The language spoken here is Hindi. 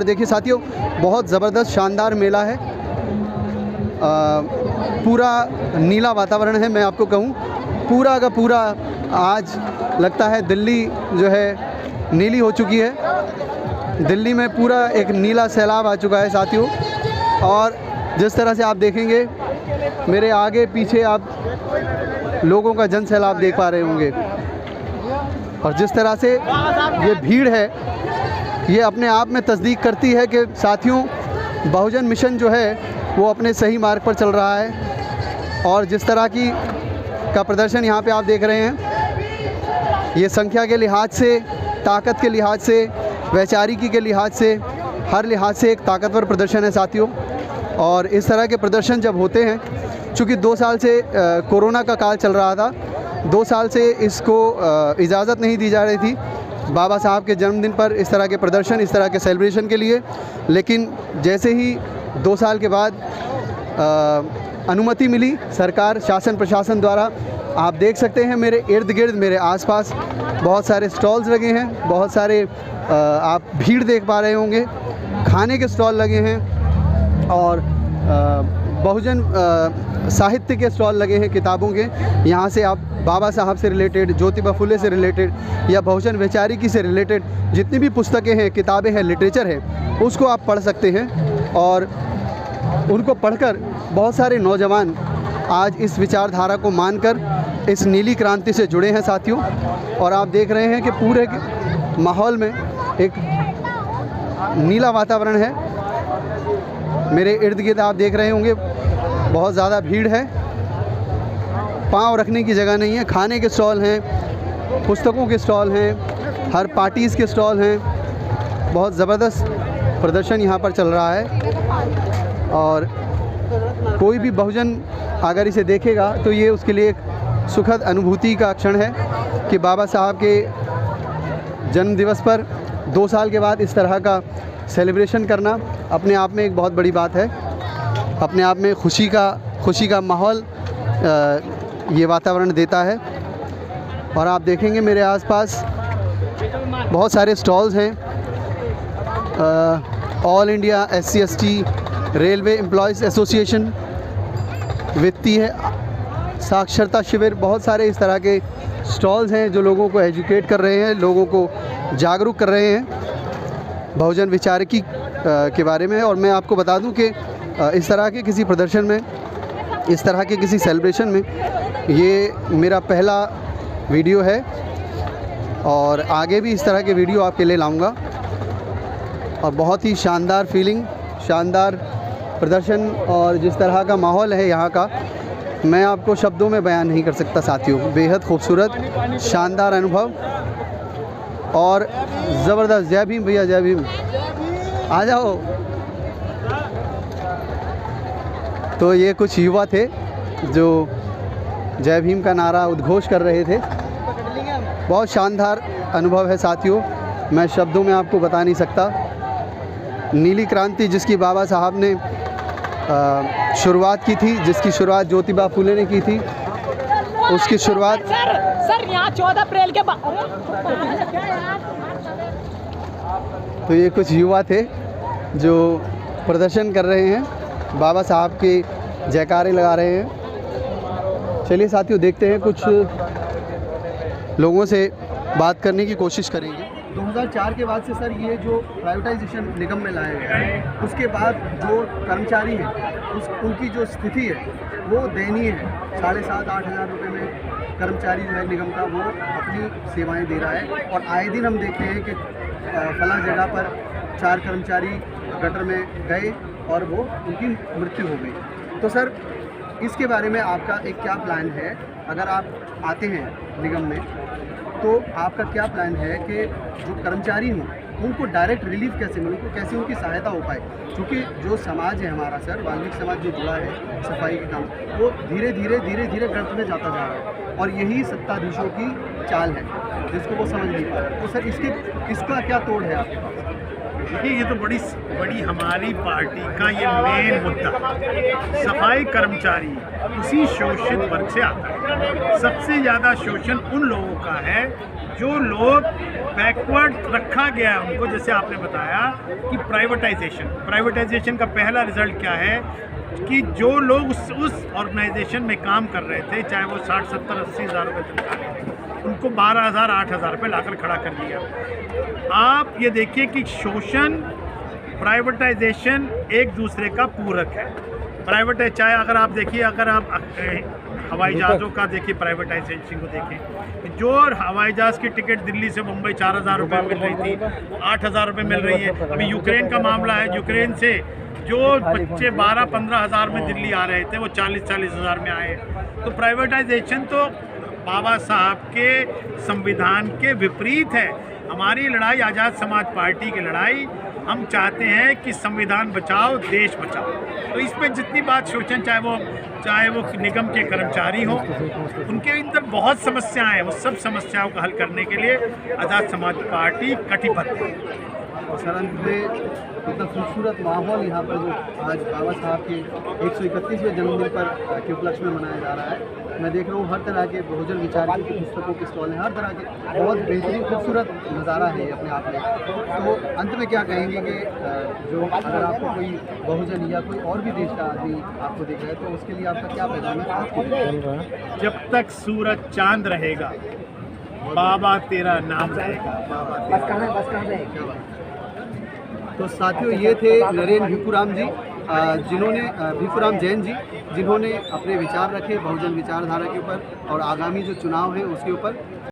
देखिए साथियों, बहुत ज़बरदस्त शानदार मेला है। पूरा नीला वातावरण है। मैं आपको कहूँ पूरा का पूरा आज लगता है दिल्ली जो है नीली हो चुकी है। दिल्ली में पूरा एक नीला सैलाब आ चुका है साथियों। और जिस तरह से आप देखेंगे मेरे आगे पीछे आप लोगों का जन सैलाब देख पा रहे होंगे। और जिस तरह से ये भीड़ है ये अपने आप में तस्दीक करती है कि साथियों बहुजन मिशन जो है वो अपने सही मार्ग पर चल रहा है। और जिस तरह का प्रदर्शन यहाँ पे आप देख रहे हैं, ये संख्या के लिहाज से, ताकत के लिहाज से, वैचारिकी के लिहाज से, हर लिहाज से एक ताकतवर प्रदर्शन है साथियों। और इस तरह के प्रदर्शन जब होते हैं, चूँकि 2 साल से कोरोना का काल चल रहा था, 2 साल से इसको इजाज़त नहीं दी जा रही थी बाबा साहब के जन्मदिन पर इस तरह के प्रदर्शन, इस तरह के सेलिब्रेशन के लिए। लेकिन जैसे ही 2 साल के बाद अनुमति मिली सरकार, शासन प्रशासन द्वारा, आप देख सकते हैं मेरे इर्द गिर्द, मेरे आसपास बहुत सारे स्टॉल्स लगे हैं, बहुत सारे आप भीड़ देख पा रहे होंगे, खाने के स्टॉल लगे हैं और बहुजन साहित्य के स्टॉल लगे हैं, किताबों के। यहाँ से आप बाबा साहब से रिलेटेड, ज्योतिबा फुले से रिलेटेड या बहुजन वैचारिकी से रिलेटेड जितनी भी पुस्तकें हैं, किताबें हैं, लिटरेचर है, उसको आप पढ़ सकते हैं। और उनको पढ़कर बहुत सारे नौजवान आज इस विचारधारा को मानकर इस नीली क्रांति से जुड़े हैं साथियों। और आप देख रहे हैं कि पूरे माहौल में एक नीला वातावरण है। मेरे इर्द गिर्द आप देख रहे होंगे बहुत ज़्यादा भीड़ है, पाँव रखने की जगह नहीं है। खाने के स्टॉल हैं, पुस्तकों के स्टॉल हैं, हर पार्टीज़ के स्टॉल हैं। बहुत ज़बरदस्त प्रदर्शन यहाँ पर चल रहा है। और कोई भी बहुजन अगर इसे देखेगा तो ये उसके लिए एक सुखद अनुभूति का क्षण है कि बाबा साहब के जन्म दिवस पर 2 साल के बाद इस तरह का सेलिब्रेशन करना अपने आप में एक बहुत बड़ी बात है। अपने आप में खुशी का माहौल ये वातावरण देता है। और आप देखेंगे मेरे आसपास बहुत सारे स्टॉल्स हैं। All India SC ST railway employees association, वित्तीय साक्षरता शिविर, बहुत सारे इस तरह के स्टॉल्स हैं जो लोगों को एजुकेट कर रहे हैं, लोगों को जागरूक कर रहे हैं बहुजन विचारिकी के बारे में। और मैं आपको बता दूं कि इस तरह के किसी प्रदर्शन में, इस तरह के किसी सेलिब्रेशन में ये मेरा पहला वीडियो है और आगे भी इस तरह के वीडियो आपके लिए लाऊंगा। और बहुत ही शानदार फीलिंग, शानदार प्रदर्शन और जिस तरह का माहौल है यहाँ का, मैं आपको शब्दों में बयान नहीं कर सकता साथियों। बेहद खूबसूरत, शानदार अनुभव और ज़बरदस्त। जय भीम भैया, जय भीम, आ जाओ। तो ये कुछ युवा थे जो जय भीम का नारा उद्घोष कर रहे थे। बहुत शानदार अनुभव है साथियों, मैं शब्दों में आपको बता नहीं सकता। नीली क्रांति जिसकी बाबा साहब ने शुरुआत की थी, जिसकी शुरुआत ज्योतिबा फुले ने की थी, उसकी शुरुआत सर यहाँ 14 अप्रैल के बाद। तो ये कुछ युवा थे जो प्रदर्शन कर रहे हैं, बाबा साहब के जयकारे लगा रहे हैं। चलिए साथियों देखते हैं, कुछ लोगों से बात करने की कोशिश करेंगे। 2004 के बाद से सर ये जो प्राइवेटाइजेशन निगम में लाए गए, उसके बाद जो कर्मचारी हैं उनकी जो स्थिति है वो दयनीय है। 7,500-8 हज़ार रुपये में कर्मचारी जो है निगम का वो अपनी सेवाएं दे रहा है। और आए दिन हम देखते हैं कि फला जगह पर 4 कर्मचारी गटर में गए और वो उनकी मृत्यु हो गई। तो सर इसके बारे में आपका एक क्या प्लान है? अगर आप आते हैं निगम में तो आपका क्या प्लान है कि जो कर्मचारी हों उनको डायरेक्ट रिलीफ कैसे मिले, उनको कैसे उनकी सहायता हो पाए? क्योंकि जो समाज है हमारा सर, वाल्मीकि समाज जो जुड़ा है सफाई के काम, वो धीरे धीरे गर्त में जाता जा रहा है। और यही सत्ताधीशों की चाल है जिसको वो समझ नहीं पा रहे। तो सर इसका क्या तोड़ है आपके पास? देखिए ये तो बड़ी हमारी पार्टी का ये मेन मुद्दा, सफाई कर्मचारी उसी शोषित वर्ग से आता है। सबसे ज़्यादा शोषण उन लोगों का है जो लोग बैकवर्ड रखा गया है उनको, जैसे आपने बताया कि प्राइवेटाइजेशन का पहला रिजल्ट क्या है कि जो लोग उस ऑर्गेनाइजेशन में काम कर रहे थे, चाहे वो 60, 70, 80 हज़ार रुपये तनख्वाह लेते, उनको 12,000, 8,000 रुपये लाकर खड़ा कर दिया। आप ये देखिए कि शोषण, प्राइवेटाइजेशन एक दूसरे का पूरक है। प्राइवेटाइज चाहे अगर आप देखिए, अगर आप हवाई जहाज़ों का देखिए, प्राइवेटाइजेशन को देखें, जो हवाई जहाज़ की टिकट दिल्ली से मुंबई 4,000 रुपये मिल रही थी, 8,000 रुपये मिल रही है। अभी यूक्रेन का मामला है, यूक्रेन से जो बच्चे 12-15 हज़ार में दिल्ली आ रहे थे, वो 40-40 हज़ार में आए। तो प्राइवेटाइजेशन तो बाबा साहब के संविधान के विपरीत है। हमारी लड़ाई, आज़ाद समाज पार्टी की लड़ाई, हम चाहते हैं कि संविधान बचाओ, देश बचाओ। तो इसमें जितनी बात सोचें, चाहे वो निगम के कर्मचारी हों, उनके अंदर बहुत समस्याएं हैं, वो सब समस्याओं का हल करने के लिए आज़ाद समाज पार्टी कटिबद्ध है। सर, अंत में इतना खूबसूरत माहौल यहाँ पर जो आज बाबा साहब के 131वें जन्मदिन पर के उपलक्ष्य में मनाया जा रहा है, मैं देख रहा हूँ हर तरह के बहुजन विचार की पुस्तकों के स्टॉल हैं, हर तरह के, बहुत बेहतरीन खूबसूरत नज़ारा है ये अपने आप में। तो अंत में क्या कहेंगे कि जो अगर आपको कोई बहुजन या कोई और भी देश का आदमी आपको देख रहा है, तो उसके लिए आपका क्या पैगाम है? जब तक सूरज चांद रहेगा, बाबा तेरा नाम रहेगा। तो साथियों, ये थे नरेंद्र भिखुराम जी, जिन्होंने भिखुराम जैन जी, जिन्होंने अपने विचार रखे बहुजन विचारधारा के ऊपर और आगामी जो चुनाव है उसके ऊपर।